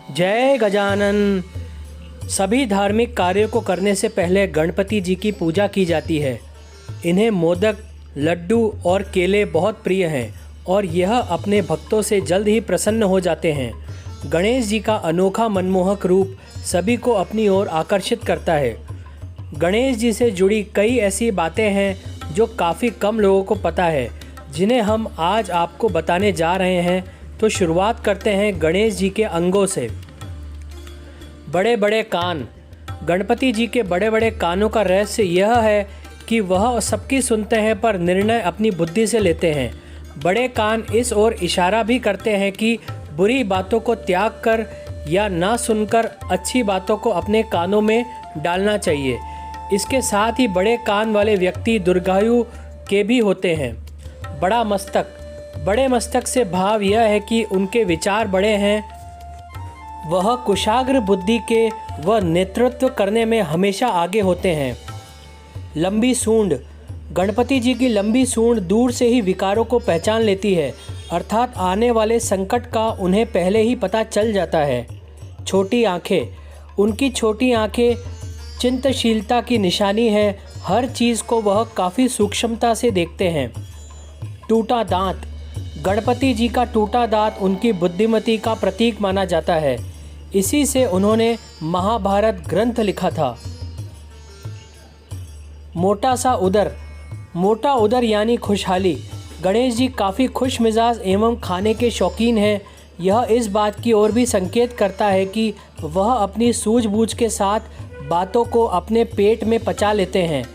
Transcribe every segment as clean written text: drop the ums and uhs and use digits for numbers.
जय गजानन। सभी धार्मिक कार्यों को करने से पहले गणपति जी की पूजा की जाती है। इन्हें मोदक, लड्डू और केले बहुत प्रिय हैं और यह अपने भक्तों से जल्द ही प्रसन्न हो जाते हैं। गणेश जी का अनोखा मनमोहक रूप सभी को अपनी ओर आकर्षित करता है। गणेश जी से जुड़ी कई ऐसी बातें हैं जो काफ़ी कम लोगों को पता है, जिन्हें हम आज आपको बताने जा रहे हैं। तो शुरुआत करते हैं गणेश जी के अंगों से। बड़े बड़े कान। गणपति जी के बड़े बड़े कानों का रहस्य यह है कि वह सबकी सुनते हैं पर निर्णय अपनी बुद्धि से लेते हैं। बड़े कान इस ओर इशारा भी करते हैं कि बुरी बातों को त्याग कर या ना सुनकर अच्छी बातों को अपने कानों में डालना चाहिए। इसके साथ ही बड़े कान वाले व्यक्ति दीर्घायु के भी होते हैं। बड़ा मस्तक। बड़े मस्तक से भाव यह है कि उनके विचार बड़े हैं, वह कुशाग्र बुद्धि के व नेतृत्व करने में हमेशा आगे होते हैं। लंबी सूंड। गणपति जी की लंबी सूंड दूर से ही विकारों को पहचान लेती है, अर्थात आने वाले संकट का उन्हें पहले ही पता चल जाता है। छोटी आंखें। उनकी छोटी आंखें चिंतनशीलता की निशानी है। हर चीज़ को वह काफ़ी सूक्ष्मता से देखते हैं। टूटा दांत। गणपति जी का टूटा दांत उनकी बुद्धिमती का प्रतीक माना जाता है। इसी से उन्होंने महाभारत ग्रंथ लिखा था। मोटा सा उदर। मोटा उदर यानी खुशहाली। गणेश जी काफ़ी खुश मिजाज एवं खाने के शौकीन हैं। यह इस बात की ओर भी संकेत करता है कि वह अपनी सूझबूझ के साथ बातों को अपने पेट में पचा लेते हैं।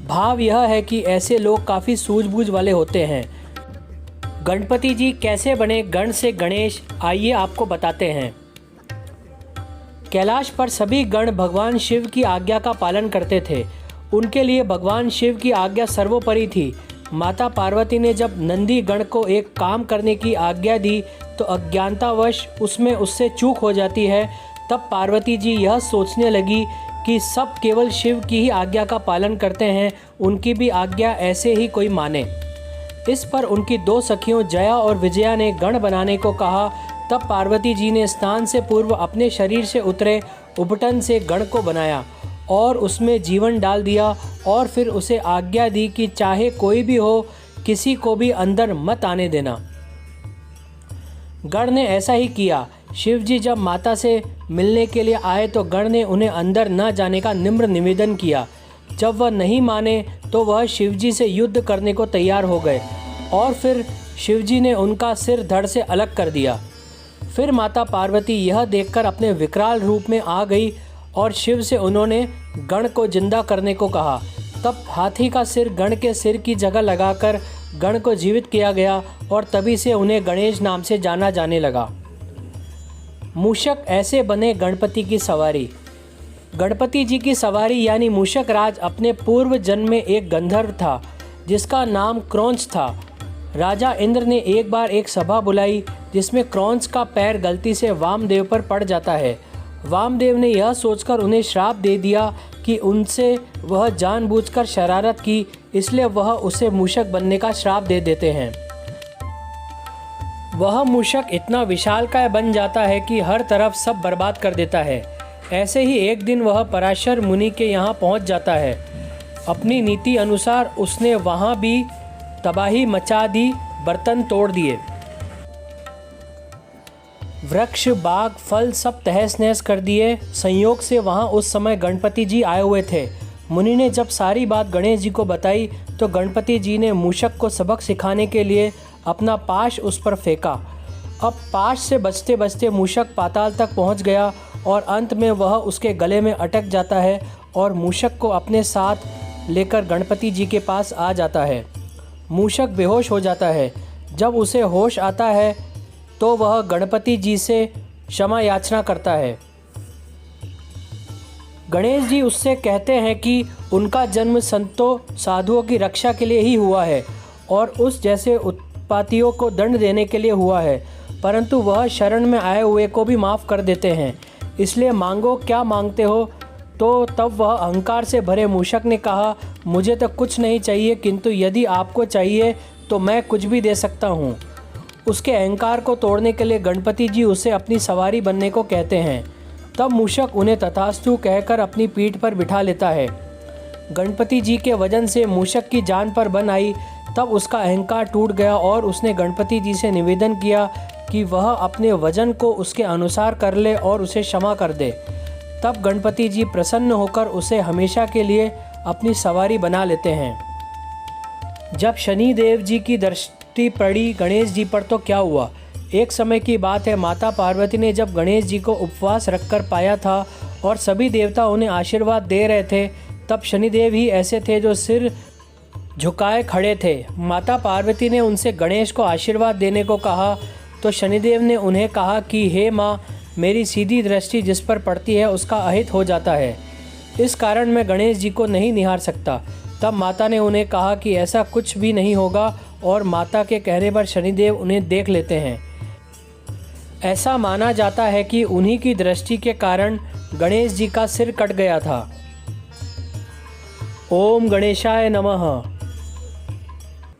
भाव यह है कि ऐसे लोग काफ़ी सूझबूझ वाले होते हैं। गणपति जी कैसे बने गण से गणेश, आइए आपको बताते हैं। कैलाश पर सभी गण भगवान शिव की आज्ञा का पालन करते थे। उनके लिए भगवान शिव की आज्ञा सर्वोपरि थी। माता पार्वती ने जब नंदी गण को एक काम करने की आज्ञा दी तो अज्ञानतावश उसमें उससे चूक हो जाती है। तब पार्वती जी यह सोचने लगी कि सब केवल शिव की ही आज्ञा का पालन करते हैं, उनकी भी आज्ञा ऐसे ही कोई माने। इस पर उनकी दो सखियों जया और विजया ने गण बनाने को कहा। तब पार्वती जी ने स्नान से पूर्व अपने शरीर से उतरे उबटन से गण को बनाया और उसमें जीवन डाल दिया और फिर उसे आज्ञा दी कि चाहे कोई भी हो, किसी को भी अंदर मत आने देना। गण ने ऐसा ही किया। शिव जी जब माता से मिलने के लिए आए तो गण ने उन्हें अंदर न जाने का निम्र निवेदन किया। जब वह नहीं माने तो वह शिवजी से युद्ध करने को तैयार हो गए और फिर शिवजी ने उनका सिर धड़ से अलग कर दिया। फिर माता पार्वती यह देखकर अपने विकराल रूप में आ गई और शिव से उन्होंने गण को जिंदा करने को कहा। तब हाथी का सिर गण के सिर की जगह लगाकर गण को जीवित किया गया और तभी से उन्हें गणेश नाम से जाना जाने लगा। मूषक ऐसे बने गणपति की सवारी। गणपति जी की सवारी यानी मूषक राज अपने पूर्व जन्म में एक गंधर्व था जिसका नाम क्रौंच था। राजा इंद्र ने एक बार एक सभा बुलाई जिसमें क्रौंच का पैर गलती से वामदेव पर पड़ जाता है। वामदेव ने यह सोचकर उन्हें श्राप दे दिया कि उनसे वह जानबूझकर शरारत की, इसलिए वह उसे मूषक बनने का श्राप दे देते हैं। वह मूषक इतना विशालकाय बन जाता है कि हर तरफ सब बर्बाद कर देता है। ऐसे ही एक दिन वह पराशर मुनि के यहाँ पहुँच जाता है। अपनी नीति अनुसार उसने वहाँ भी तबाही मचा दी, बर्तन तोड़ दिए, वृक्ष बाग फल सब तहस नहस कर दिए। संयोग से वहाँ उस समय गणपति जी आए हुए थे। मुनि ने जब सारी बात गणेश जी को बताई तो गणपति जी ने मूषक को सबक सिखाने के लिए अपना पाश उस पर फेंका। अब पाश से बचते बचते मूषक पाताल तक पहुँच गया और अंत में वह उसके गले में अटक जाता है और मूषक को अपने साथ लेकर गणपति जी के पास आ जाता है। मूषक बेहोश हो जाता है। जब उसे होश आता है तो वह गणपति जी से क्षमा याचना करता है। गणेश जी उससे कहते हैं कि उनका जन्म संतों साधुओं की रक्षा के लिए ही हुआ है और उस जैसे उत्पातियों को दंड देने के लिए हुआ है, परंतु वह शरण में आए हुए को भी माफ़ कर देते हैं। इसलिए मांगो क्या मांगते हो। तो तब वह अहंकार से भरे मूषक ने कहा, मुझे तो कुछ नहीं चाहिए, किंतु यदि आपको चाहिए तो मैं कुछ भी दे सकता हूँ। उसके अहंकार को तोड़ने के लिए गणपति जी उसे अपनी सवारी बनने को कहते हैं। तब मूषक उन्हें तथास्तु कहकर अपनी पीठ पर बिठा लेता है। गणपति जी के वजन से मूषक की जान पर बन आई। तब उसका अहंकार टूट गया और उसने गणपति जी से निवेदन किया कि वह अपने वजन को उसके अनुसार कर ले और उसे क्षमा कर दे। तब गणपति जी प्रसन्न होकर उसे हमेशा के लिए अपनी सवारी बना लेते हैं। जब शनि देव जी की दृष्टि पड़ी गणेश जी पर तो क्या हुआ। एक समय की बात है, माता पार्वती ने जब गणेश जी को उपवास रखकर पाया था और सभी देवता उन्हें आशीर्वाद दे रहे थे, तब शनिदेव ही ऐसे थे जो सिर झुकाए खड़े थे। माता पार्वती ने उनसे गणेश को आशीर्वाद देने को कहा तो शनिदेव ने उन्हें कहा कि हे माँ, मेरी सीधी दृष्टि जिस पर पड़ती है उसका अहित हो जाता है, इस कारण मैं गणेश जी को नहीं निहार सकता। तब माता ने उन्हें कहा कि ऐसा कुछ भी नहीं होगा और माता के कहने पर शनिदेव उन्हें देख लेते हैं। ऐसा माना जाता है कि उन्हीं की दृष्टि के कारण गणेश जी का सिर कट गया था। ओम गणेशाय नमः।